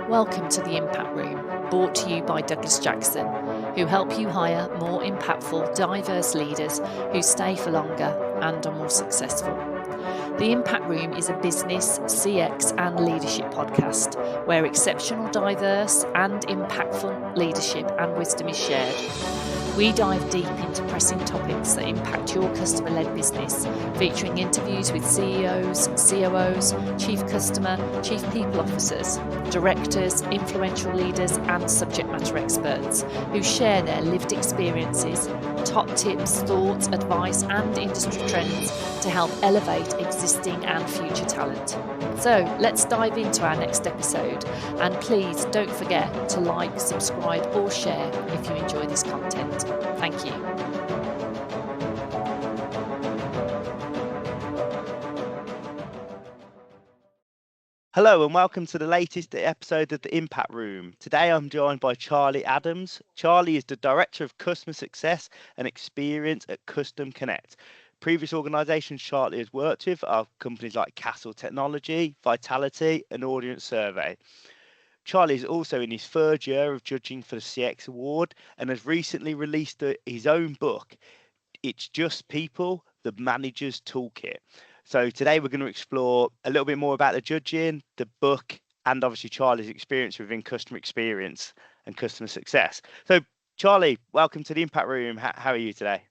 Welcome to the Impact Room, brought to you by Douglas Jackson, who help you hire more impactful, diverse leaders who stay for longer and are more successful. The Impact Room is a business, CX, and leadership podcast where exceptional, diverse, and impactful leadership and wisdom is shared. We dive deep into pressing topics that impact your customer-led business, featuring interviews with CEOs, COOs, Chief Customer, Chief People Officers, directors, influential leaders, and subject matter experts who share their lived experiences, top tips, thoughts, advice, and industry trends to help elevate existing and future talent. So let's dive into our next episode, and please don't forget to like, subscribe, or share if you enjoy this content. Thank you. Hello and welcome to the latest episode of the Impact Room. Today I'm joined by Charlie Adams. Charlie is the Director of Customer Success and Experience at Custom Connect. Previous organisations Charlie has worked with are companies like Castle Technology, Vitality and Audience Survey. Charlie is also in his third year of judging for the CX Award and has recently released his own book, It's Just People, the Manager's Toolkit. So today we're going to explore a little bit more about the judging, the book, and obviously Charlie's experience within customer experience and customer success. So Charlie, welcome to the Impact Room. How are you today?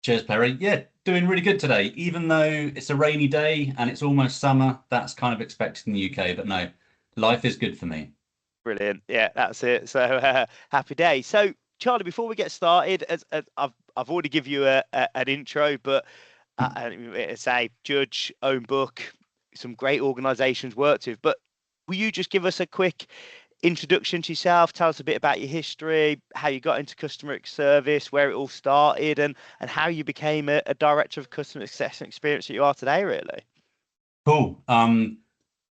Cheers, Perry. Yeah, doing really good today. Even though it's a rainy day and it's almost summer, that's kind of expected in the UK. But no, life is good for me. Brilliant. Yeah, that's it. So happy day. So Charlie, before we get started, as I've already given you an intro, but say judge, own book, some great organisations worked with. But will you just give us a quick introduction to yourself? Tell us a bit about your history, how you got into customer service, where it all started, and how you became a director of customer success and experience that you are today. Really cool.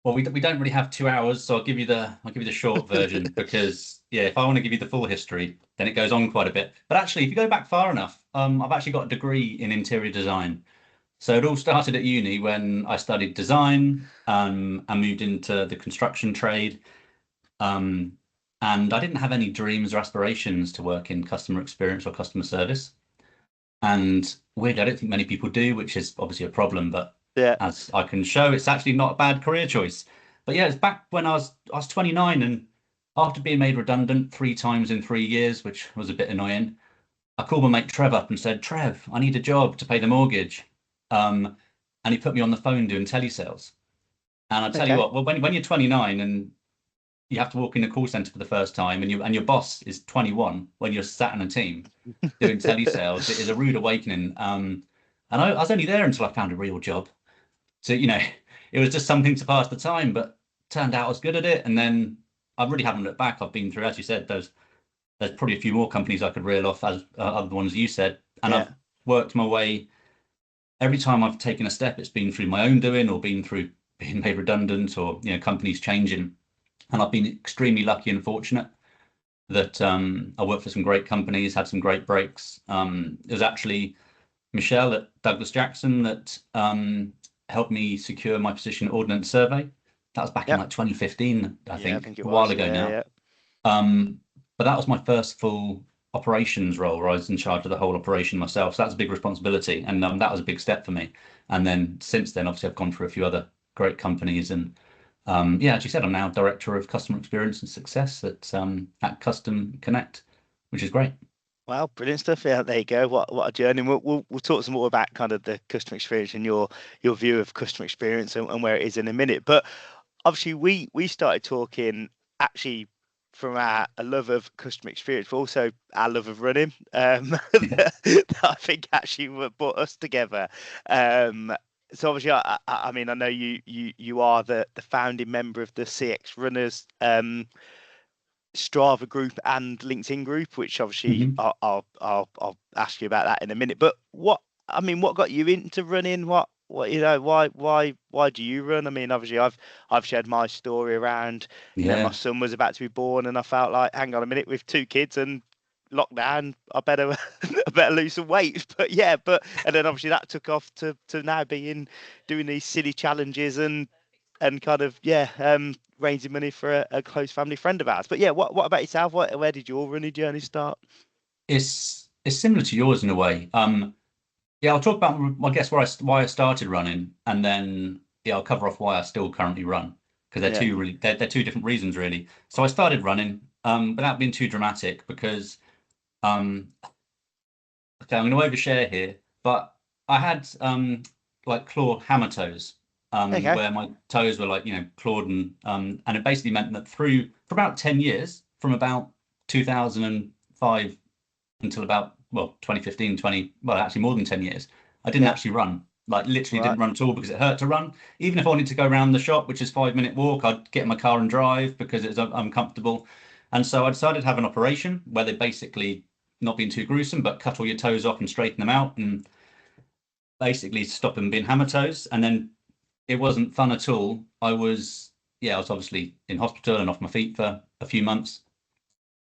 Well, we don't really have 2 hours, so I'll give you the short version because yeah, if I want to give you the full history, then it goes on quite a bit. But actually, if you go back far enough, I've actually got a degree in interior design. So it all started at uni when I studied design and moved into the construction trade. And I didn't have any dreams or aspirations to work in customer experience or customer service. And weirdly, I don't think many people do, which is obviously a problem. But yeah, as I can show, it's actually not a bad career choice. But yeah, it's back when I was 29, and after being made redundant 3 times in 3 years, which was a bit annoying, I called my mate Trev up and said, Trev, I need a job to pay the mortgage. And he put me on the phone doing telesales. And I tell you what, well, when you're 29 and you have to walk in a call center for the first time, and your boss is 21 when you're sat in a team doing telesales, it is a rude awakening. And I was only there until I found a real job. So it was just something to pass the time, but turned out I was good at it. And then I really haven't looked back. I've been through, as you said, there's probably a few more companies I could reel off as other ones you said, and I've worked my way. Every time I've taken a step, it's been through my own doing or been through being made redundant or companies changing. And I've been extremely lucky and fortunate that I worked for some great companies, had some great breaks. It was actually Michelle at Douglas Jackson that helped me secure my position at Ordnance Survey. That was back in like 2015, I think a while ago now. Yeah. But that was my first full operations role where I was in charge of the whole operation myself. So that's a big responsibility. And that was a big step for me. And then since then, obviously, I've gone through a few other great companies. And as you said, I'm now Director of Customer Experience and Success at Custom Connect, which is great. Wow, brilliant stuff. Yeah, there you go. What a journey. We'll talk some more about kind of the customer experience and your view of customer experience and where it is in a minute. But obviously, we started talking actually from a love of customer experience, but also our love of running. That I think actually brought us together. So obviously, I mean, I know you are the founding member of the CX Runners Strava group and LinkedIn group, which obviously I'll ask you about that in a minute. But what got you into running? What why do you run? I mean, obviously I've shared my story around, my son was about to be born and I felt like, hang on a minute, with 2 kids and lockdown, I better lose some weight. But and then obviously that took off to now doing these silly challenges and and kind of raising money for a close family friend of ours. But yeah, what about yourself? Where did your running journey start? It's similar to yours in a way. Yeah, I'll talk about, I guess, why I started running, and then yeah, I'll cover off why I still currently run, because Yeah. they're two different reasons really. So I started running without being too dramatic, because okay, I'm going to overshare here, but I had like claw hammer toes, Okay. where my toes were like, clawed, and it basically meant that for about 10 years, from about 2005 until about, well, 2015, well, actually more than 10 years, I didn't Yeah. actually run. Like literally Right. didn't run at all, because it hurt to run. Even if I wanted to go around the shop, which is 5 minute walk, I'd get in my car and drive because it's uncomfortable. And so I decided to have an operation where they basically, not being too gruesome, but cut all your toes off and straighten them out and basically stop them being hammer toes. And then it wasn't fun at all. I was obviously in hospital and off my feet for a few months.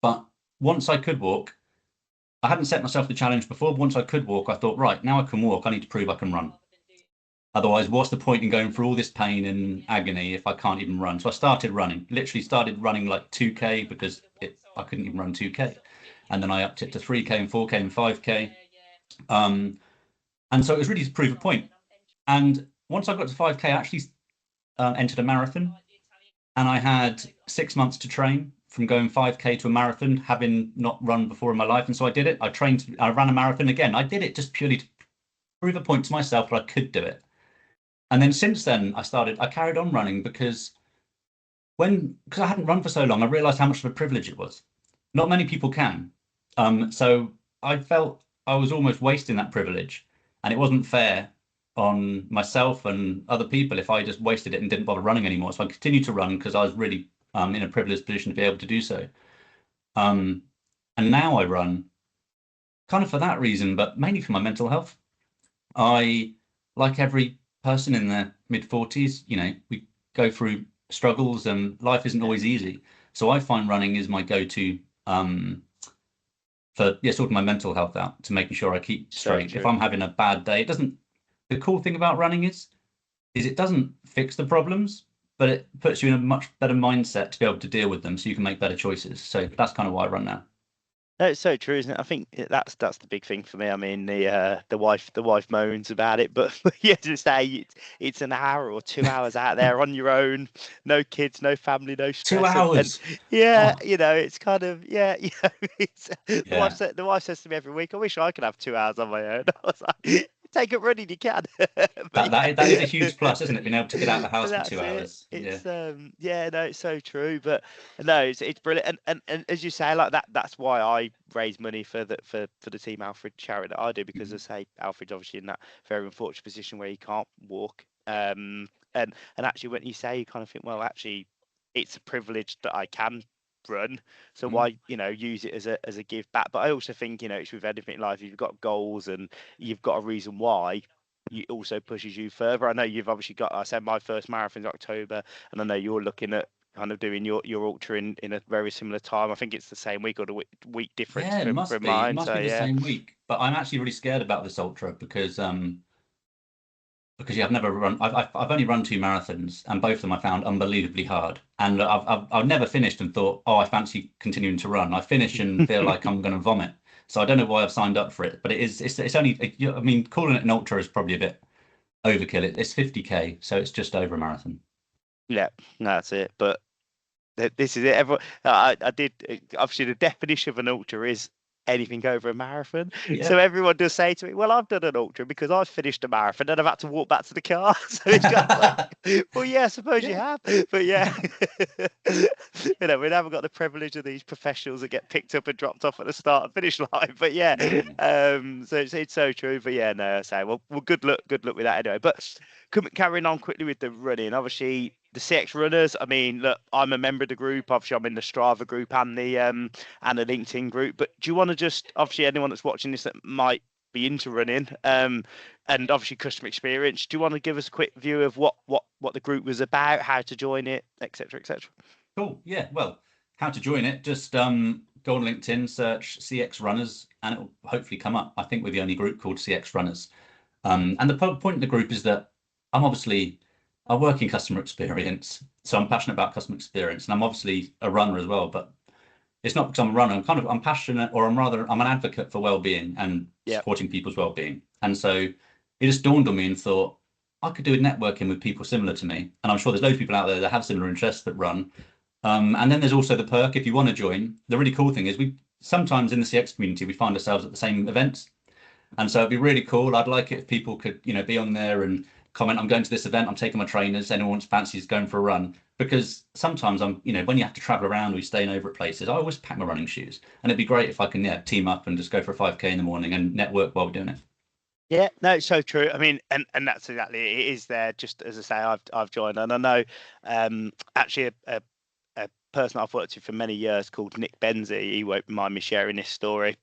But once I could walk, I hadn't set myself the challenge before, but once I could walk, I thought, right, now I can walk, I need to prove I can run. Otherwise, what's the point in going through all this pain and agony if I can't even run? So I started running, literally started running like 2K, because I couldn't even run 2K. And then I upped it to 3K and 4K and 5K. And so it was really to prove a point. And once I got to 5K, I actually entered a marathon. And I had 6 months to train from going 5K to a marathon, having not run before in my life. And so I did it. I ran a marathon again. I did it just purely to prove a point to myself that I could do it. And then since then, I carried on running, because I hadn't run for so long, I realized how much of a privilege it was. Not many people can. So I felt I was almost wasting that privilege, and it wasn't fair on myself and other people if I just wasted it and didn't bother running anymore. So I continued to run because I was really in a privileged position to be able to do so. And now I run kind of for that reason, but mainly for my mental health. I, like every person in their mid-40s, we go through struggles and life isn't always easy. So I find running is my go-to for sorting my mental health out, to making sure I keep So straight. true. If I'm having a bad day, the cool thing about running is it doesn't fix the problems, but it puts you in a much better mindset to be able to deal with them, so you can make better choices. So that's kind of why I run now. No, it's so true, isn't it? I think that's the big thing for me. I mean, the wife moans about it, but you have to say it's an hour or 2 hours out there on your own, no kids, no family, no Two stress, and hours. yeah, Oh, it's kind of it's yeah. the wife says to me every week, I wish I could have 2 hours on my own. I was like, take it running, you can, but That is a yeah. huge plus, isn't it? Being able to get out of the house for That's two it. hours. Yeah. It's no, it's so true. But no, it's brilliant. And as you say, like that's why I raise money for the Team Alfred charity that I do, because I say Alfred's obviously in that very unfortunate position where he can't walk. And actually when you say, you kind of think, well, actually it's a privilege that I can run, so Mhm. why use it as a give back. But I also think it's with anything in life, if you've got goals and you've got a reason why, it also pushes you further. I know you've obviously got, I said my first marathon's October, and I know you're looking at kind of doing your ultra in a very similar time. I think it's the same week or the week difference Yeah, it from must be. It mine. must So be the yeah. same week. But I'm actually really scared about this ultra, because yeah, I've never run. I've only run two marathons, and both of them I found unbelievably hard. And I've never finished and thought, oh, I fancy continuing to run. I finish and feel like I'm going to vomit. So I don't know why I've signed up for it. But it's only. I mean, calling it an ultra is probably a bit overkill. It's 50K, so it's just over a marathon. Yeah, that's it. But this is it. Everyone, I did obviously the definition of an ultra is anything over a marathon. Yeah. So everyone does say to me, "Well, I've done an ultra because I've finished a marathon and I've had to walk back to the car." So it's kind of like, well, yeah, I suppose you Yeah. have, but yeah, we haven't got the privilege of these professionals that get picked up and dropped off at the start and finish line. But yeah, No. so it's so true. But yeah, no, I say, well, good luck with that anyway. But carrying on quickly with the running, obviously the CX runners. I mean, look, I'm a member of the group. Obviously, I'm in the Strava group and the LinkedIn group. But do you want to just, obviously, anyone that's watching this that might be into running, and obviously customer experience, do you want to give us a quick view of what the group was about, how to join it, etc., etc.? Cool. Yeah. Well, how to join it? Just go on LinkedIn, search CX Runners, and it will hopefully come up. I think we're the only group called CX Runners. And the point of the group is that I'm obviously I work in customer experience, so I'm passionate about customer experience, and I'm obviously a runner as well. But it's not because I'm a runner. I'm passionate, or I'm an advocate for well-being and Yeah. supporting people's well-being. And so it just dawned on me and thought I could do with networking with people similar to me. And I'm sure there's loads of people out there that have similar interests that run. And then there's also the perk if you want to join. The really cool thing is we sometimes in the CX community we find ourselves at the same events. And so it'd be really cool. I'd like it if people could, be on there and comment, I'm going to this event, I'm taking my trainers, anyone fancies going for a run. Because sometimes when you have to travel around or you're staying over at places, I always pack my running shoes. And it'd be great if I can, team up and just go for a 5K in the morning and network while we're doing it. Yeah, no, it's so true. I mean, and that's exactly it. It is there. Just as I say, I've joined, and I know actually a person I've worked with for many years called Nick Benzie. He won't mind me sharing this story.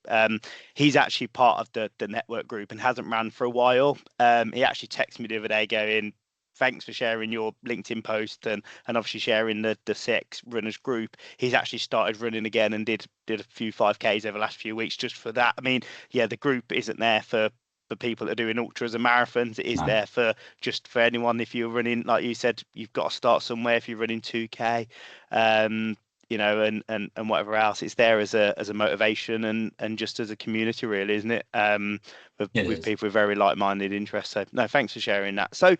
He's actually part of the network group and hasn't ran for a while. He actually texted me the other day going, "Thanks for sharing your LinkedIn post and obviously sharing the CX runners group." He's actually started running again and did a few 5Ks over the last few weeks just for that. I mean, yeah, the group isn't there for people that are doing ultras and marathons. It is No. there for anyone. If you're running, like you said, you've got to start somewhere. If you're running 2K, and whatever else, it's there as a motivation and just as a community, really, isn't it? With people with very like-minded interests. So no, thanks for sharing that. So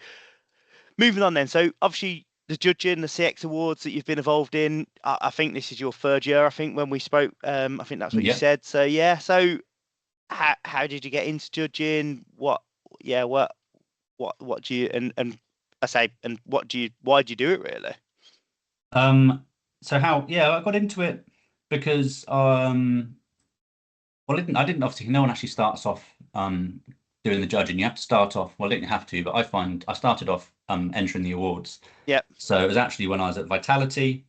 moving on then. So obviously the judging, the CX awards that you've been involved in, I think this is your third year. I think when we spoke, I think that's what you said. So yeah, so how did you get into judging? What do you why do you do it really? So I got into it because well, I didn't obviously. No one actually starts off doing the judging. You have to start off. Well, I didn't have to, but I started off entering the awards. Yeah. So it was actually when I was at Vitality.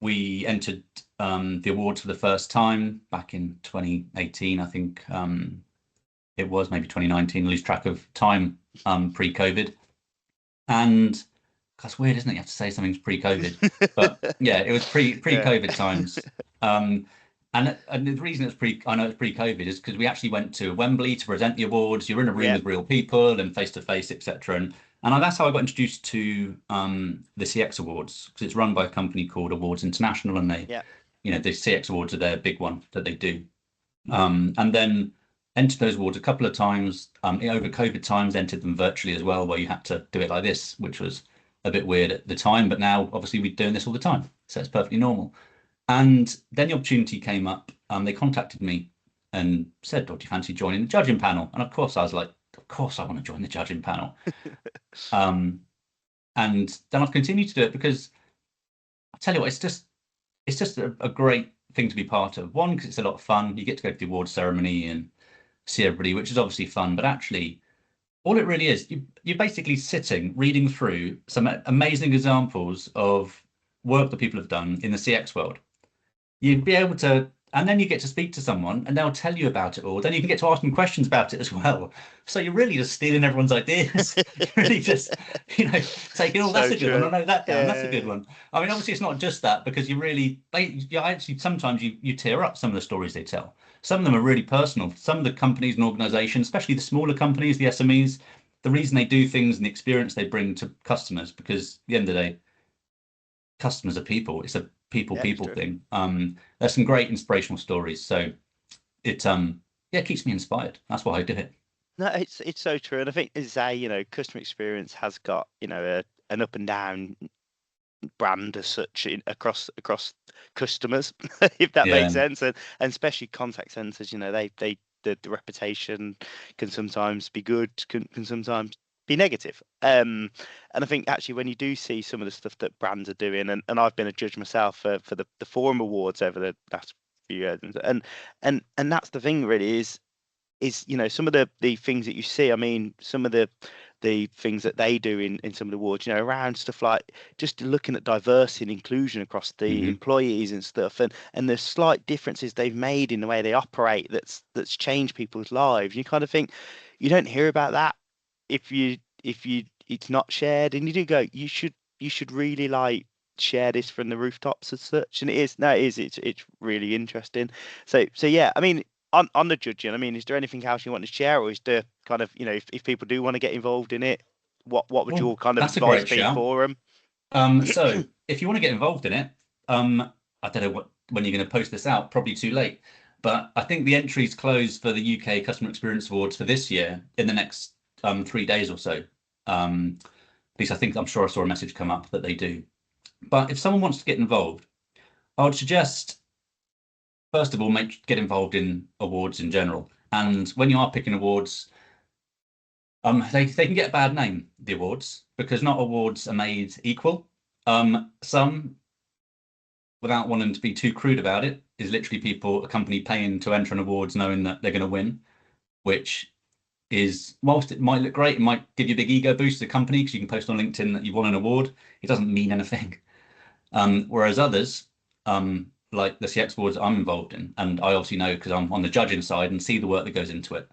We entered the awards for the first time back in 2018. I think it was maybe 2019. Lose track of time pre-COVID. And that's weird, isn't it? You have to say something's pre-COVID, but yeah, it was pre-COVID times. And the reason I know it's pre-COVID is because we actually went to Wembley to present the awards. You're in a room with real people and face to face, etc. And that's how I got introduced to the CX Awards, because it's run by a company called Awards International, and the CX Awards are their big one that they do. And then entered those awards a couple of times over COVID times. Entered them virtually as well, where you had to do it like this, which was a bit weird at the time. But now, obviously, we're doing this all the time, so it's perfectly normal. And then the opportunity came up. They contacted me and said, "Do you fancy joining the judging panel?" And of course, I was like, "Of course, I want to join the judging panel." And then I've continued to do it because I tell you what, it's just a great thing to be part of. One, because it's a lot of fun. You get to go to the award ceremony and see everybody, which is obviously fun. But actually, all it really is, you're basically sitting, reading through some amazing examples of work that people have done in the CX world. You'd be able to, and then you get to speak to someone and they'll tell you about it all. Then you can get to ask them questions about it as well. So you're really just stealing everyone's ideas. You're really just, taking, oh, that's a good one. I know that down. That's a good one. I mean, obviously it's not just that, because you actually, sometimes you tear up some of the stories they tell. Some of them are really personal. Some of the companies and organizations, especially the smaller companies, the SMEs, the reason they do things and the experience they bring to customers, because at the end of the day, customers are people. It's a people thing. There's some great inspirational stories. So it keeps me inspired. That's why I do it. No, it's so true. And I think, as I say, customer experience has got, an up and down brand as such across customers, if that makes sense, and especially contact centers. The reputation can sometimes be good, can sometimes be negative. And I think actually when you do see some of the stuff that brands are doing, and I've been a judge myself for the Forum Awards over the last few years, and that's the thing really is some of the things that you see. I mean, some of the things that they do in some of the awards, around stuff like just looking at diversity and inclusion across the employees and stuff, and the slight differences they've made in the way they operate that's changed people's lives. You kind of think you don't hear about that if it's not shared, and you do go, you should really like share this from the rooftops as such. And it's really interesting. So yeah, I mean, on the judging, I mean, is there anything else you want to share, or is there kind of, if people do want to get involved in it, what would your kind of That's a advice great be shout. for them? So if you want to get involved in it, I don't know when you're going to post this out, probably too late. But I think the entries close for the UK Customer Experience Awards for this year in the next 3 days or so. At least I'm sure I saw a message come up that they do. But if someone wants to get involved, I would suggest, first of all, get involved in awards in general. And when you are picking awards, they can get a bad name, the awards, because not awards are made equal. Some, without wanting to be too crude about it, is literally a company paying to enter an awards knowing that they're going to win, which is, whilst it might look great, it might give you a big ego boost to the company because you can post on LinkedIn that you won an award. It doesn't mean anything. Whereas others, like the CX awards I'm involved in, and I obviously know because I'm on the judging side and see the work that goes into it.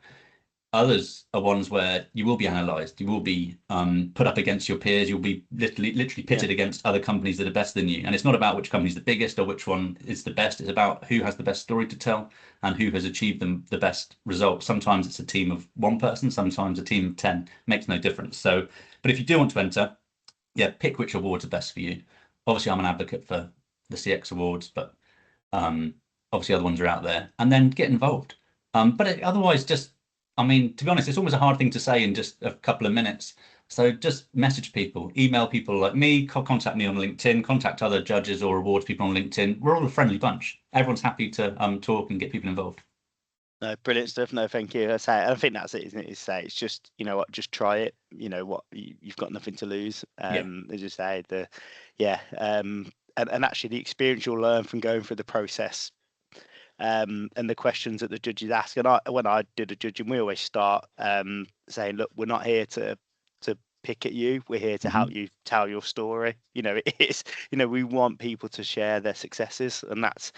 Others are ones where you will be analysed, you will be put up against your peers, you'll be literally pitted against other companies that are better than you. And it's not about which company's the biggest or which one is the best. It's about who has the best story to tell and who has achieved the best results. Sometimes it's a team of one person, sometimes a team of 10. Makes no difference. So, but if you do want to enter, pick which awards are best for you. Obviously, I'm an advocate for the CX awards, but obviously other ones are out there. And then get involved. But otherwise, to be honest, it's almost a hard thing to say in just a couple of minutes. So just message people, email people like me, contact me on LinkedIn, contact other judges or awards people on LinkedIn. We're all a friendly bunch. Everyone's happy to talk and get people involved. No, brilliant stuff. No, thank you. I think that's it, isn't it? It's just, you know what, just try it. You know what, you've got nothing to lose. As you say, and actually the experience you'll learn from going through the process, and the questions that the judges ask. And when I did a judging, we always start saying, look, we're not here to pick at you. We're here to help you tell your story. You know, it's, you know, we want people to share their successes, and that's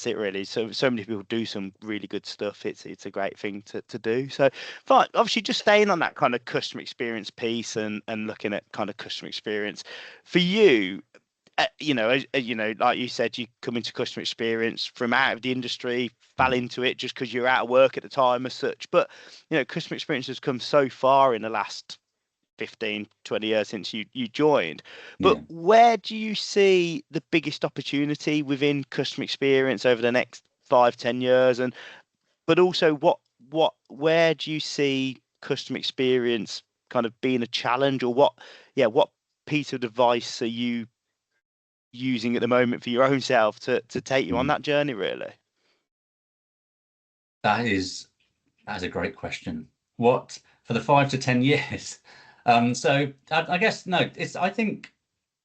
it really. So many people do some really good stuff. It's a great thing to do. So fine, obviously just staying on that kind of customer experience piece and looking at kind of customer experience for you. You know, like you said, you come into customer experience from out of the industry, fell into it just because you're out of work at the time as such. But, you know, customer experience has come so far in the last 15, 20 years since you joined. But where do you see the biggest opportunity within customer experience over the next 5, 10 years? But also where do you see customer experience kind of being a challenge, or what piece of advice are you using at the moment for your own self to take you on that journey, really? That's a great question. What for the 5 to 10 years? So I guess I think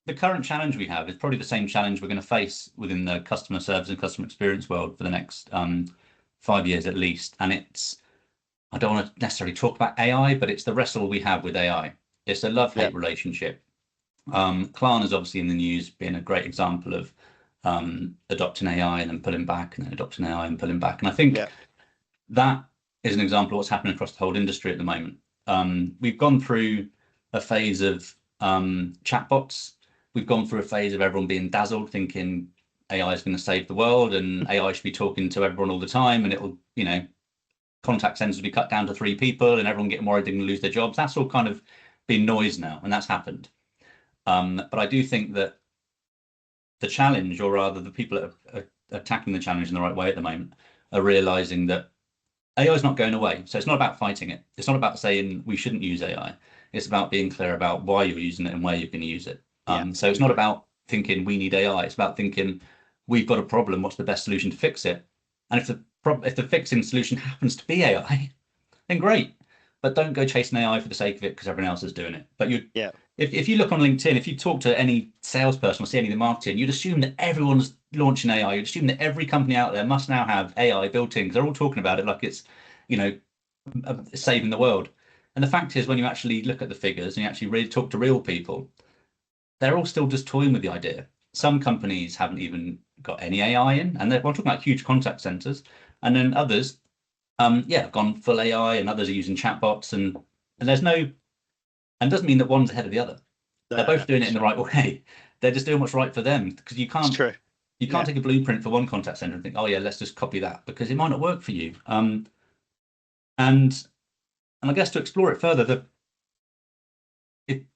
the current challenge we have is probably the same challenge we're going to face within the customer service and customer experience world for the next 5 years at least. And I don't want to necessarily talk about AI, but it's the wrestle we have with AI. It's a love-hate relationship. Klarna's obviously in the news, being a great example of adopting AI and then pulling back, and then adopting AI and pulling back. And I think that is an example of what's happening across the whole industry at the moment. We've gone through a phase of chatbots. We've gone through a phase of everyone being dazzled, thinking AI is going to save the world and AI should be talking to everyone all the time, and it'll, you know, contact centers will be cut down to 3 people and everyone getting worried they're going to lose their jobs. That's all kind of been noise now, and that's happened. But I do think that the challenge, or rather the people that are attacking the challenge in the right way at the moment, are realizing that AI is not going away. So it's not about fighting it. It's not about saying we shouldn't use AI. It's about being clear about why you're using it and where you're going to use it. So it's not about thinking we need AI. It's about thinking we've got a problem. What's the best solution to fix it? And if the fixing solution happens to be AI, then great. But don't go chasing AI for the sake of it because everyone else is doing it. But if you look on LinkedIn, if you talk to any salesperson or see any of the marketing, you'd assume that everyone's launching AI. You'd assume that every company out there must now have AI built in because they're all talking about it like it's, you know, saving the world. And the fact is, when you actually look at the figures and you actually really talk to real people, they're all still just toying with the idea. Some companies haven't even got any AI in, and we're talking about huge contact centers. And then others, have gone full AI, and others are using chatbots, and there's no, and doesn't mean that one's ahead of the other. They're both doing it in the right way. They're just doing what's right for them, because you can't take a blueprint for one contact center and think, oh yeah, let's just copy that, because it might not work for you. And I guess to explore it further,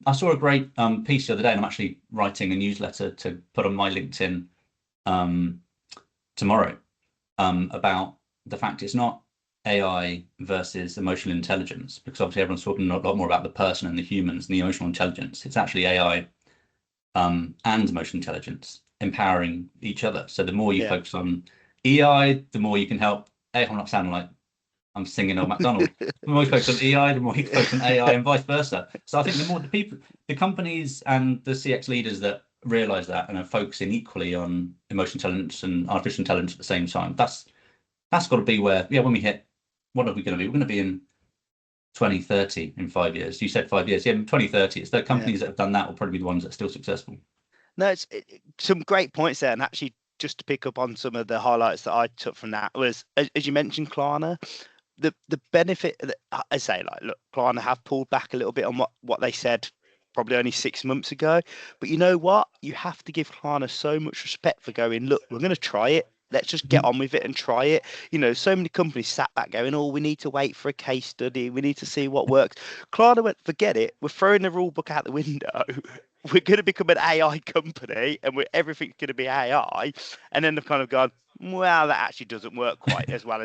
I saw a great piece the other day, and I'm actually writing a newsletter to put on my LinkedIn tomorrow about the fact it's not AI versus emotional intelligence, because obviously everyone's talking a lot more about the person and the humans and the emotional intelligence. It's actually AI and emotional intelligence empowering each other. So the more you focus on EI, the more you can help. I'm not sounding like I'm singing old MacDonald. The more you focus on EI, the more you focus on AI, and vice versa. So I think the more the people, the companies and the CX leaders that realize that and are focusing equally on emotional intelligence and artificial intelligence at the same time, that's got to be where, when we hit, what are we going to be? We're going to be in 2030 in 5 years. You said 5 years. Yeah, in 2030, it's the companies that have done that will probably be the ones that are still successful. No, it's some great points there. And actually, just to pick up on some of the highlights that I took from that was, as you mentioned, Klarna, the benefit that I say, like, look, Klarna have pulled back a little bit on what they said probably only 6 months ago. But you know what? You have to give Klarna so much respect for going, look, we're going to try it. Let's just get on with it and try it. You know, so many companies sat back going, oh, we need to wait for a case study. We need to see what works. Klarna went, forget it. We're throwing the rule book out the window. We're going to become an AI company and everything's going to be AI. And then they've kind of gone, well, that actually doesn't work quite as well.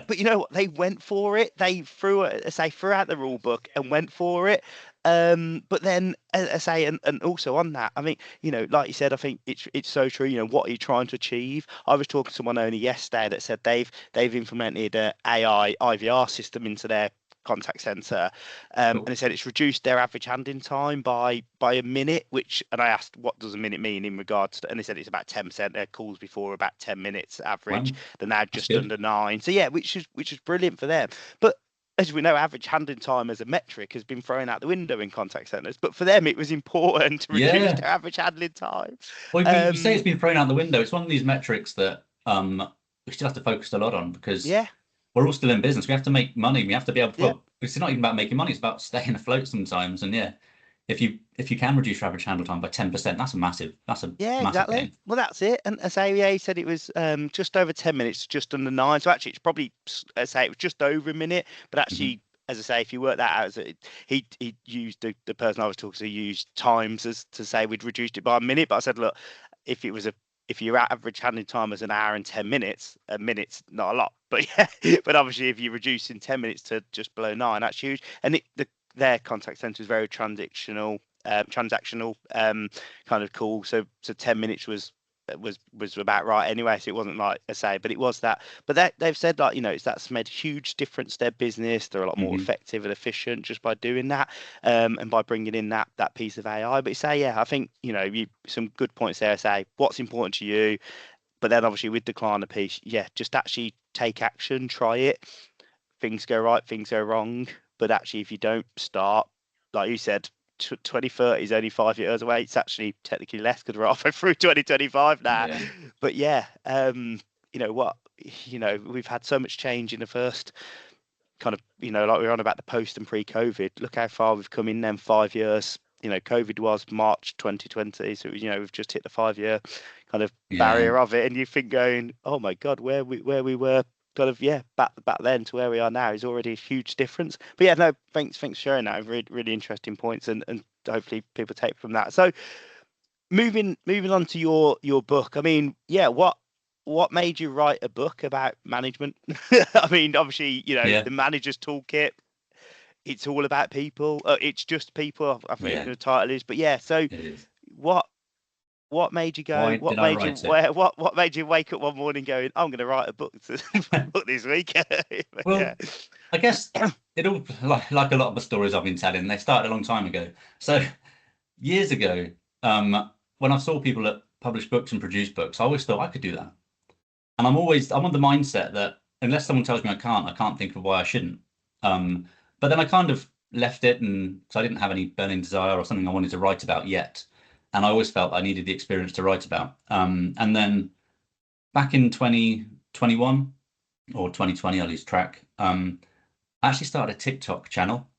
But you know what? They went for it. They threw out the rule book and went for it. But then, as I say, and also on that, I mean, you know, like you said, I think it's so true. You know, what are you trying to achieve? I was talking to someone only yesterday that said they've implemented a AI IVR system into their contact center, and they said it's reduced their average handling time by a minute. And I asked, what does a minute mean in regards to? And they said it's about 10%. Their calls before were about 10 minutes average. They're now just under 9. So yeah, which is brilliant for them. But as we know, average handling time as a metric has been thrown out the window in contact centers. But for them, it was important to reduce their average handling time. Well, you say it's been thrown out the window. It's one of these metrics that we still have to focus a lot on, because we're all still in business. We have to make money. We have to be able to. Well, it's not even about making money. It's about staying afloat sometimes. And if you can reduce your average handle time by 10%, that's a massive. Exactly. Gain. Well, that's it. And I say, he said it was just over 10 minutes, just under 9. So actually, it's probably, I say, it was just over a minute. But actually, as I say, if you work that out, he used the person I was talking to used times as to say we'd reduced it by a minute. But I said, look, if your average handling time is an hour and 10 minutes, a minute's not a lot. But but obviously, if you're reducing 10 minutes to just below 9, that's huge. And their contact center is very transactional, kind of cool. So 10 minutes was about right anyway. So it wasn't like I say, but it was that. But they've said, like, you know, that's made a huge difference to their business. They're a lot more effective and efficient just by doing that, and by bringing in that piece of AI. But say, I think, you know, some good points there. Say what's important to you, but then obviously with the Klarna piece, just actually take action, try it. Things go right, things go wrong. But actually, if you don't start, like you said, 2030 is only 5 years away. It's actually technically less because we're halfway through 2025 now. But you know what? You know, we've had so much change in the first kind of, you know, like we were on about the post and pre-COVID. Look how far we've come in them 5 years. You know, COVID was March 2020, so you know we've just hit the 5-year kind of barrier of it, and you think going, oh my God, where we were kind of back then to where we are now is already a huge difference. But no, thanks for sharing that. Really interesting points, and hopefully people take from that. So moving on to your book. I mean, what made you write a book about management? I mean, obviously, you know, the manager's toolkit. It's all about people. It's just people. I forget what the title is, but so what made you go? What made you wake up one morning going, I'm going to write a book this week? Well, I guess it all, like a lot of the stories I've been telling, they started a long time ago. So years ago, when I saw people that publish books and produce books, I always thought I could do that. And I'm on the mindset that unless someone tells me I can't think of why I shouldn't. But then I kind of left it, and so I didn't have any burning desire or something I wanted to write about yet. And I always felt I needed the experience to write about. And then back in 2021 or 2020, I lose track, I actually started a TikTok channel,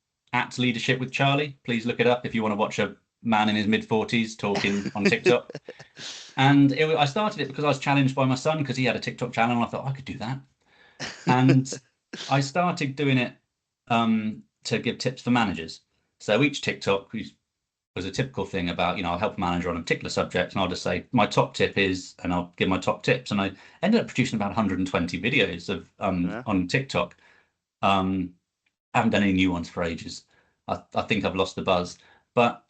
@Leadership with Charlie. Please look it up if you want to watch a man in his mid-40s talking on TikTok. And I started it because I was challenged by my son, because he had a TikTok channel, and I thought I could do that. And I started doing it to give tips for managers. So each TikTok, was a typical thing about, I'll help a manager on a particular subject and I'll just say my top tip is, and I'll give my top tips. And I ended up producing about 120 videos of on TikTok. I haven't done any new ones for ages. I think I've lost the buzz. But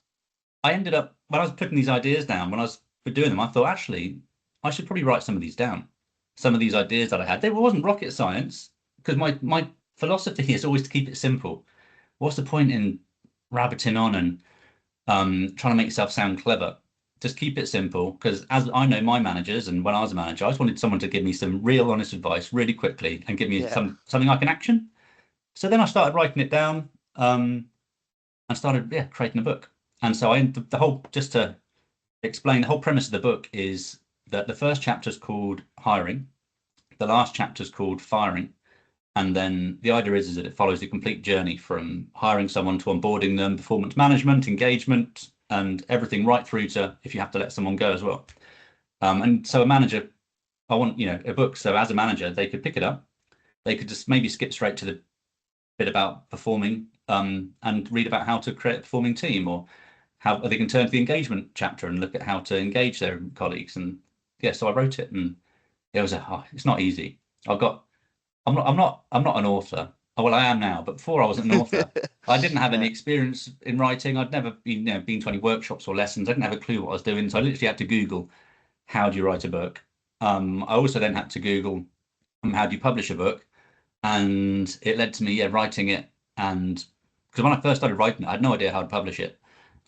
I ended up, when I was putting these ideas down, when I was doing them, I thought, actually, I should probably write some of these down. Some of these ideas that I had, they wasn't rocket science, because my philosophy is always to keep it simple. What's the point in rabbiting on and trying to make yourself sound clever? Just keep it simple, because as I know my managers, and when I was a manager, I just wanted someone to give me some real honest advice really quickly and give me something I can action. So then I started writing it down and started creating a book. And so the whole, just to explain, the whole premise of the book is that the first chapter is called hiring, the last chapter is called firing, and then the idea is that it follows the complete journey from hiring someone to onboarding them, performance management, engagement, and everything right through to if you have to let someone go as well. And so a manager, I want a book. So as a manager, they could pick it up, they could just maybe skip straight to the bit about performing and read about how to create a performing team, or how they can turn to the engagement chapter and look at how to engage their colleagues. And so I wrote it, and it was it's not easy. I'm not an author. Well, I am now, but before I wasn't an author. I didn't have any experience in writing. I'd never been to any workshops or lessons. I didn't have a clue what I was doing. So I literally had to Google, how do you write a book? I also then had to Google, how do you publish a book? And it led to me writing it. And because when I first started writing it, I had no idea how to publish it.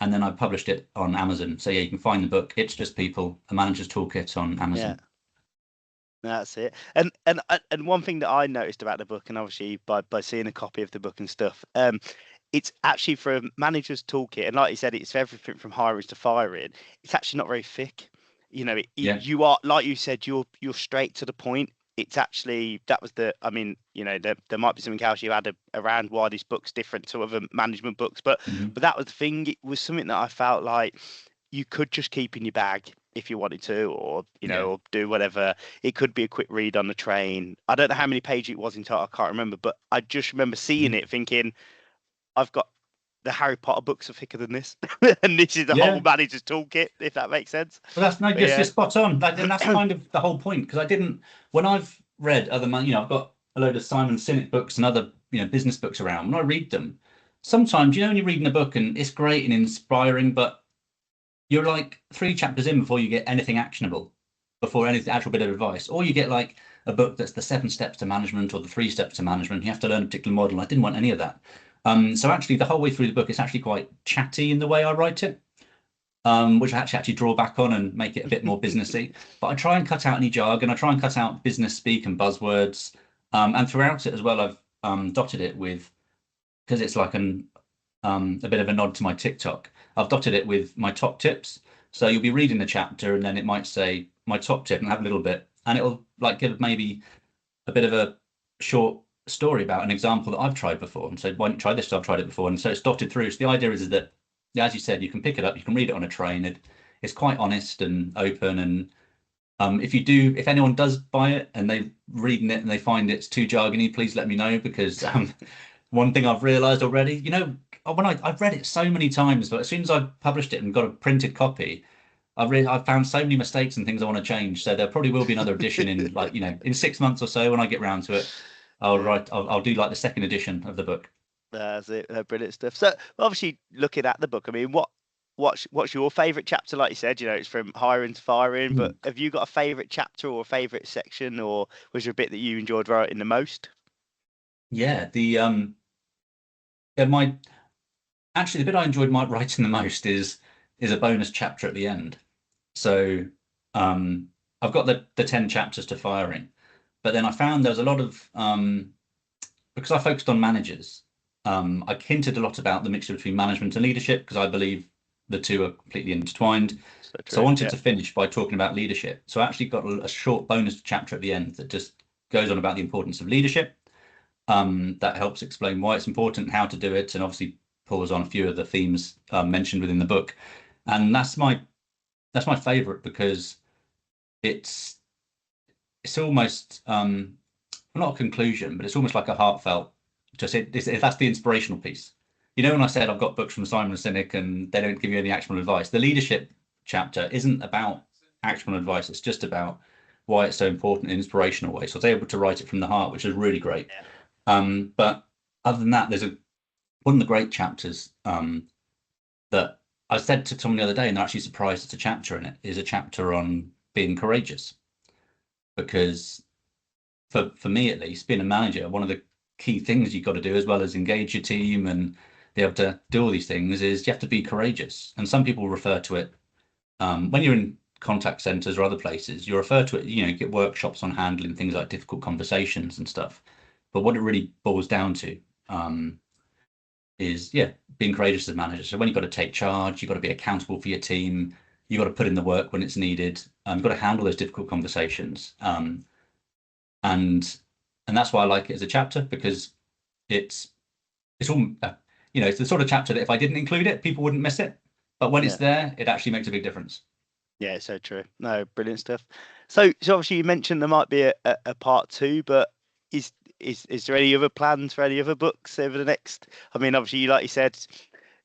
And then I published it on Amazon. So you can find the book, It's Just People, A Manager's Toolkit, on Amazon. That's it. And one thing that I noticed about the book, and obviously by seeing a copy of the book and stuff, it's actually for a manager's toolkit, and like you said, it's for everything from hiring to firing. It's actually not very thick. You are, like you said, you're straight to the point. It's actually, that was the, I mean, there might be something else you add around why this book's different to other management books, but that was the thing. It was something that I felt like you could just keep in your bag if you wanted to, or or do whatever. It could be a quick read on the train. I don't know how many pages it was in total, I can't remember, but I just remember seeing it thinking, I've got the Harry Potter books are thicker than this, and this is the whole manager's toolkit, if that makes sense. Well, that's no, just spot on. And that's kind of the whole point, because I didn't, when I've read other, I've got a load of Simon Sinek books and other, business books around. When I read them, sometimes, when you're reading a book and it's great and inspiring, but you're like 3 chapters in before you get anything actionable, before any actual bit of advice, or you get like a book that's the 7 steps to management or the 3 steps to management. You have to learn a particular model. I didn't want any of that. So actually, the whole way through the book, it's actually quite chatty in the way I write it, which I actually draw back on and make it a bit more businessy. But I try and cut out any jargon. I try and cut out business speak and buzzwords. And throughout it as well, I've dotted it with, because it's like a bit of a nod to my TikTok, I've dotted it with my top tips. So you'll be reading the chapter and then it might say my top tip and have a little bit, and it'll like give maybe a bit of a short story about an example that I've tried before, and so why don't you try this? So I've tried it before, and so it's dotted through. So the idea is that, as you said, you can pick it up, you can read it on a train. It's quite honest and open, and if anyone does buy it and they're reading it and they find it's too jargony, please let me know, because one thing I've realized already, when I've read it so many times, but as soon as I've published it and got a printed copy, I've found so many mistakes and things I want to change. So there probably will be another edition in in 6 months or so when I get round to it. I'll do like the second edition of the book. That's it. Brilliant stuff. So obviously, looking at the book, I mean, what's your favourite chapter? Like you said, it's from hiring to firing. But have you got a favourite chapter or a favourite section, or was there a bit that you enjoyed writing the most? Yeah, the bit I enjoyed writing the most is a bonus chapter at the end. So I've got the 10 chapters to firing, but then I found there was a lot of because I focused on managers. I hinted a lot about the mixture between management and leadership, because I believe the two are completely intertwined. So I wanted to finish by talking about leadership. So I actually got a short bonus chapter at the end that just goes on about the importance of leadership. That helps explain why it's important, how to do it, and obviously pulls on a few of the themes mentioned within the book. And that's my favorite, because it's almost not a conclusion, but it's almost like a heartfelt, that's the inspirational piece. you know, when I said I've got books from Simon Sinek and they don't give you any actionable advice, the leadership chapter isn't about actionable advice. It's just about why it's so important in an inspirational way. So I was able to write it from the heart, which is really great. But other than that, there's one of the great chapters that I said to someone the other day, and they're actually surprised it's a chapter in it, is a chapter on being courageous. Because for me, at least, being a manager, one of the key things you've got to do, as well as engage your team and be able to do all these things, is you have to be courageous. And some people refer to it when you're in contact centers or other places, you refer to it, you know, get workshops on handling things like difficult conversations and stuff. But what it really boils down to is, yeah, being courageous as a manager. So when you've got to take charge, you've got to be accountable for your team, you've got to put in the work when it's needed, you've got to handle those difficult conversations. And that's why I like it as a chapter, because it's all, you know, it's the sort of chapter that if I didn't include it, people wouldn't miss it. But when it's there, it actually makes a big difference. Yeah, so true. No, brilliant stuff. So obviously you mentioned there might be a part 2, but is there any other plans for any other books over the next? I mean, obviously, like you said,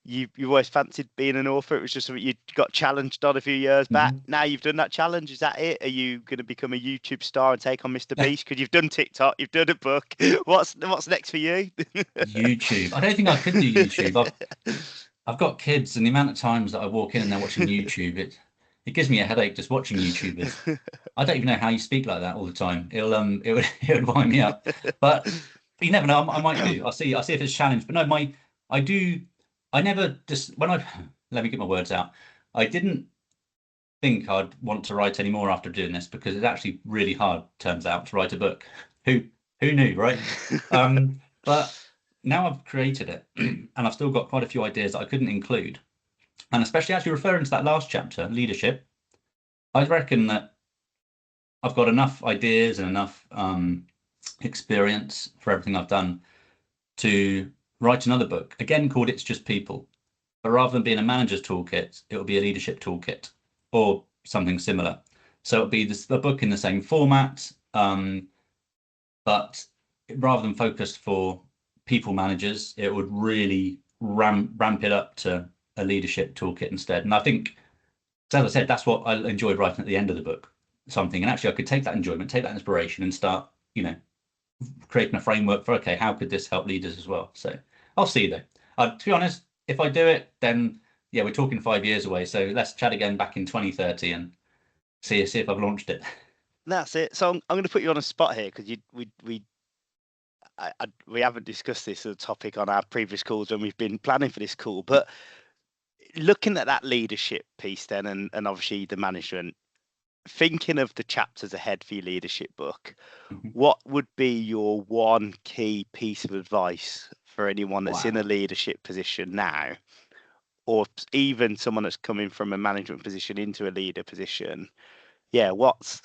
you always fancied being an author. It was just something you got challenged on a few years back. Now you've done that challenge. Is that it? Are you going to become a YouTube star and take on Mr. Beast? Because you've done TikTok, you've done a book. What's next for you? YouTube. I don't think I could do YouTube. I've got kids, and the amount of times that I walk in and they're watching YouTube, it gives me a headache just watching YouTubers. I don't even know how you speak like that all the time. It would wind me up. But you never know. I might do. I'll see if it's challenged. But no, I never just let me get my words out. I didn't think I'd want to write any more after doing this, because it's actually really hard, turns out, to write a book. Who knew, right? But now I've created it, and I've still got quite a few ideas that I couldn't include. And especially actually referring to that last chapter, leadership, I reckon that I've got enough ideas and enough experience for everything I've done to write another book, again called It's Just People. But rather than being a manager's toolkit, it will be a leadership toolkit or something similar. So it'll be a book in the same format, but rather than focused for people managers, it would really ramp it up to a leadership toolkit instead. And I think, as I said, that's what I enjoyed writing at the end of the book, something. And actually I could take that enjoyment, take that inspiration, and start, you know, creating a framework for, okay, how could this help leaders as well? So I'll see though. To be honest, if I do it, then yeah, we're talking 5 years away. So let's chat again back in 2030 and see if I've launched it. That's it. So I'm going to put you on a spot here, because we haven't discussed this as a topic on our previous calls when we've been planning for this call, but looking at that leadership piece then, and obviously the management, thinking of the chapters ahead for your leadership book, what would be your one key piece of advice for anyone that's in a leadership position now, or even someone that's coming from a management position into a leader position? What's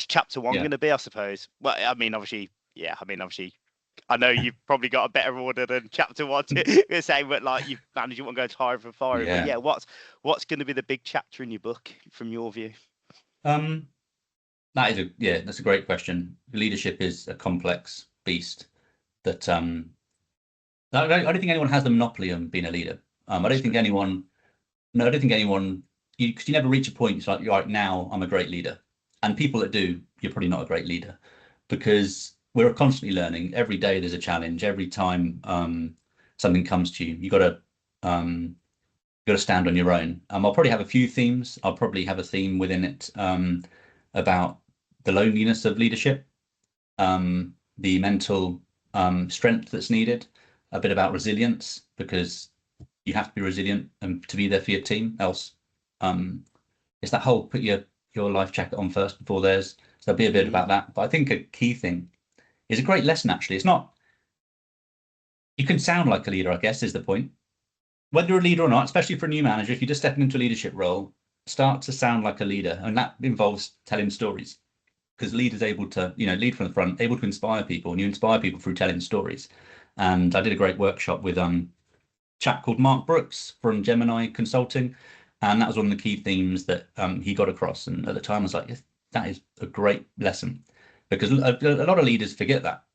chapter 1 going to be, I suppose? Well, I mean, obviously, I know you've probably got a better order than chapter 1 to say, but like you want to go higher for fire. But yeah, what's going to be the big chapter in your book from your view? That's a great question. Leadership is a complex beast that I don't think anyone has the monopoly on being a leader. I don't think anyone, because you never reach a point, it's like, right now I'm a great leader. And people that do, you're probably not a great leader, because we're constantly learning. Every day there's a challenge. Every time something comes to you, you got to stand on your own. I'll probably have a few themes. I'll probably have a theme within it about the loneliness of leadership, the mental strength that's needed, a bit about resilience, because you have to be resilient and to be there for your team. Else, it's that whole put your life jacket on first before theirs. So there'll be a bit about that. But I think a key thing is a great lesson, actually. It's not, you can sound like a leader, I guess, is the point. Whether you're a leader or not, especially for a new manager, if you're just stepping into a leadership role, start to sound like a leader. And that involves telling stories, because leaders able to, lead from the front, able to inspire people, and you inspire people through telling stories. And I did a great workshop with a chap called Mark Brooks from Gemini Consulting. And that was one of the key themes that he got across. And at the time I was like, yes, that is a great lesson, because a lot of leaders forget that.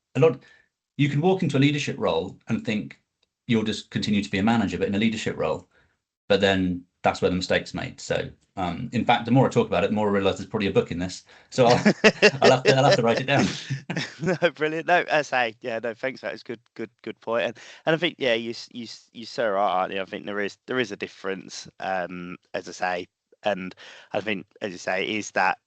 you can walk into a leadership role and think you'll just continue to be a manager, but in a leadership role. But then that's where the mistake's made. So, in fact, the more I talk about it, the more I realise there's probably a book in this. So I'll have to write it down. No, brilliant. No, I say, yeah, no, thanks. That is good point. And I think, yeah, you so right, aren't you? I think there is a difference. As I say, and I think, as you say, is that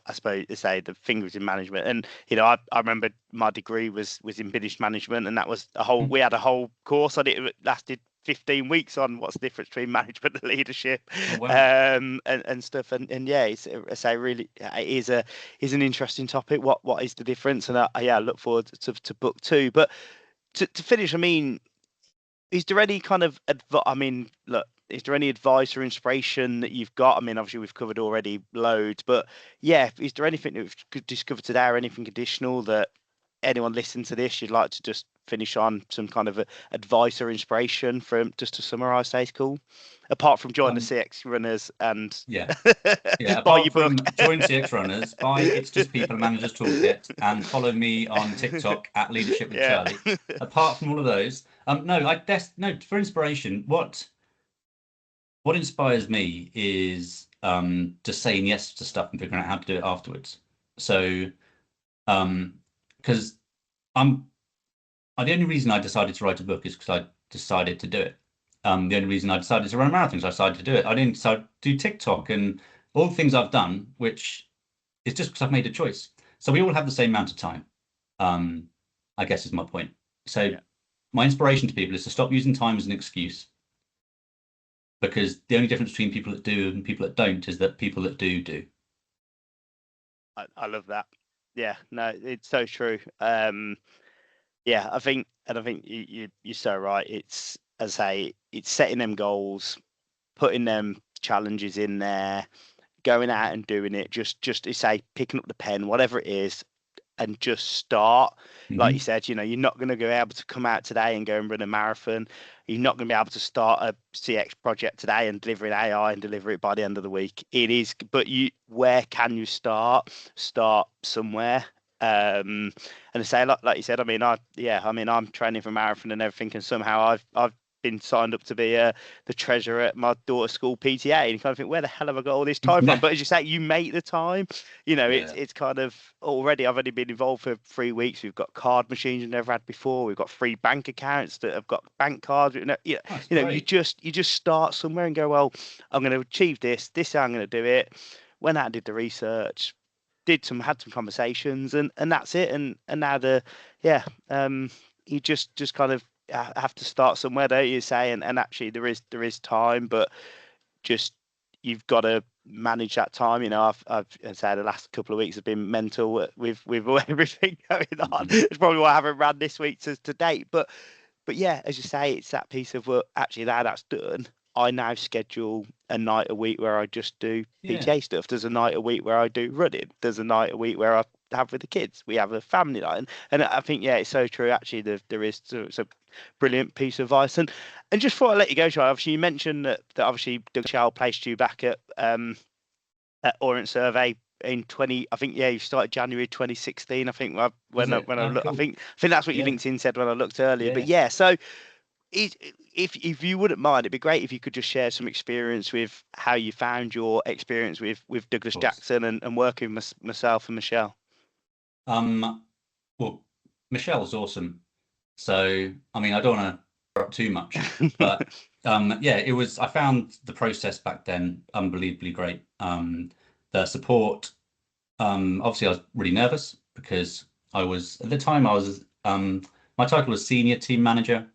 I suppose to say the fingers in management, and I remember my degree was in British management, and that was we had a whole course on it. It lasted 15 weeks on what's the difference between management and leadership. Oh, wow. And stuff, and yeah, I say really it is an interesting topic. What is the difference? And I look forward to book 2. But to finish, I mean, is there any kind of look, is there any advice or inspiration that you've got? I mean, obviously we've covered already loads, but yeah, is there anything that we've discovered today or anything additional that anyone listening to this you'd like to just finish on some kind of advice or inspiration from, just to summarize today's call, apart from join the CX runners and Yeah. buy Apart your book. from join CX runners, buy It's Just People Managers Toolkit, and follow me on TikTok at Leadership with Charlie. Apart from all of those, no, for inspiration, what inspires me is just saying yes to stuff and figuring out how to do it afterwards. So because the only reason I decided to write a book is because I decided to do it. The only reason I decided to run marathons, I decided to do it. I didn't decide to do TikTok and all the things I've done, which is just because I've made a choice. So we all have the same amount of time, I guess is my point. So my inspiration to people is to stop using time as an excuse, because the only difference between people that do and people that don't is that people that do. I love that. Yeah, no, it's so true. Yeah, I think you're so right. It's, as I say, it's setting them goals, putting them challenges in there, going out and doing it. Just to say, picking up the pen, whatever it is, and just start. Like you said, you're not going to be able to come out today and go and run a marathon. You're not going to be able to start a CX project today and deliver it AI and deliver it by the end of the week. It is, but where can you start? Start somewhere. And I say, like you said, I'm training for marathon and everything, and somehow I've been signed up to be the treasurer at my daughter's school PTA, and you kind of think, where the hell have I got all this time from? But as you say, you make the time. It's kind of already. I've only been involved for 3 weeks. We've got card machines we've never had before. We've got free bank accounts that have got bank cards. You just start somewhere and go, well, I'm going to achieve this. This is how I'm going to do it. Went out and did the research, had some conversations, and that's it. And now you just kind of have to start somewhere, don't you say? And actually there is time, but just you've got to manage that time. I've said the last couple of weeks have been mental with everything going on. It's probably why I haven't ran this week to date, but yeah, as you say, it's that piece of work. Actually, now that's done, I now schedule a night a week where I just do PTA stuff. There's a night a week where I do running. There's a night a week where I have with the kids. We have a family night, and I think it's so true. Actually, there is it's a brilliant piece of advice. And just before I let you go, Charlie, obviously you mentioned that obviously Doug Chow placed you back at Orient Survey in 20. I think you started January 2016. I think when I looked, cool. I think that's what your LinkedIn said when I looked earlier. But yeah, so. If you wouldn't mind, it'd be great if you could just share some experience with how you found your experience with Douglas Jackson and working with myself and Michelle. Well, Michelle's awesome. So, I mean, I don't want to throw up too much, but it was. I found the process back then unbelievably great. The support. Obviously, I was really nervous because at the time my title was senior team manager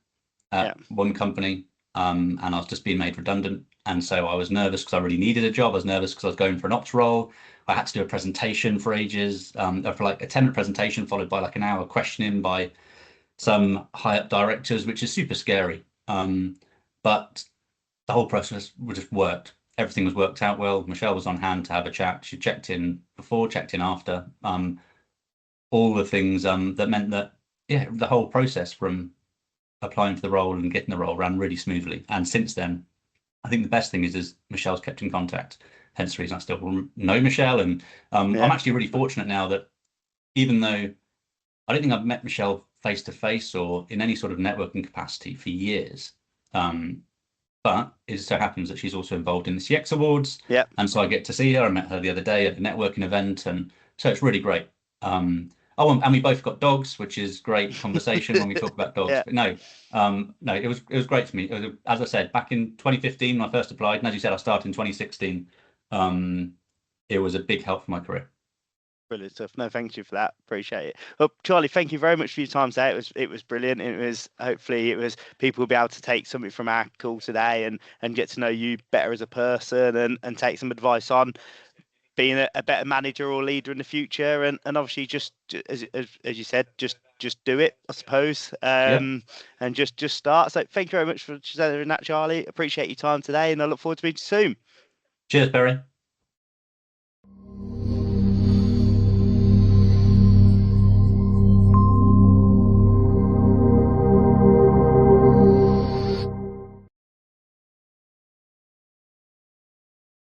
at one company, and I was just being made redundant, and so I was nervous because I really needed a job. I was nervous because I was going for an ops role. I had to do a presentation for ages, for like a 10-minute presentation followed by like an hour questioning by some high-up directors, which is super scary. But the whole process just worked. Everything was worked out well. Michelle was on hand to have a chat. She checked in before, checked in after. All the things that meant that the whole process from applying for the role and getting the role ran really smoothly. And since then, I think the best thing is Michelle's kept in contact. Hence the reason I still know Michelle. And I'm actually really fortunate now that even though I don't think I've met Michelle face to face or in any sort of networking capacity for years. But it so happens that she's also involved in the CX Awards. Yeah. And so I get to see her. I met her the other day at a networking event. And so it's really great. And we both got dogs, which is great conversation when we talk about dogs. Yeah. But no, it was great for me. As I said, back in 2015, when I first applied, and as you said, I started in 2016. It was a big help for my career. Brilliant stuff. No, thank you for that. Appreciate it. Well, Charlie, thank you very much for your time today. It was brilliant. Hopefully people will be able to take something from our call today and get to know you better as a person and take some advice on being a better manager or leader in the future. And obviously just as you said, just do it, I suppose. And just start. So thank you very much for sharing that, Charlie. Appreciate your time today, and I look forward to meeting you soon. Cheers, Perry.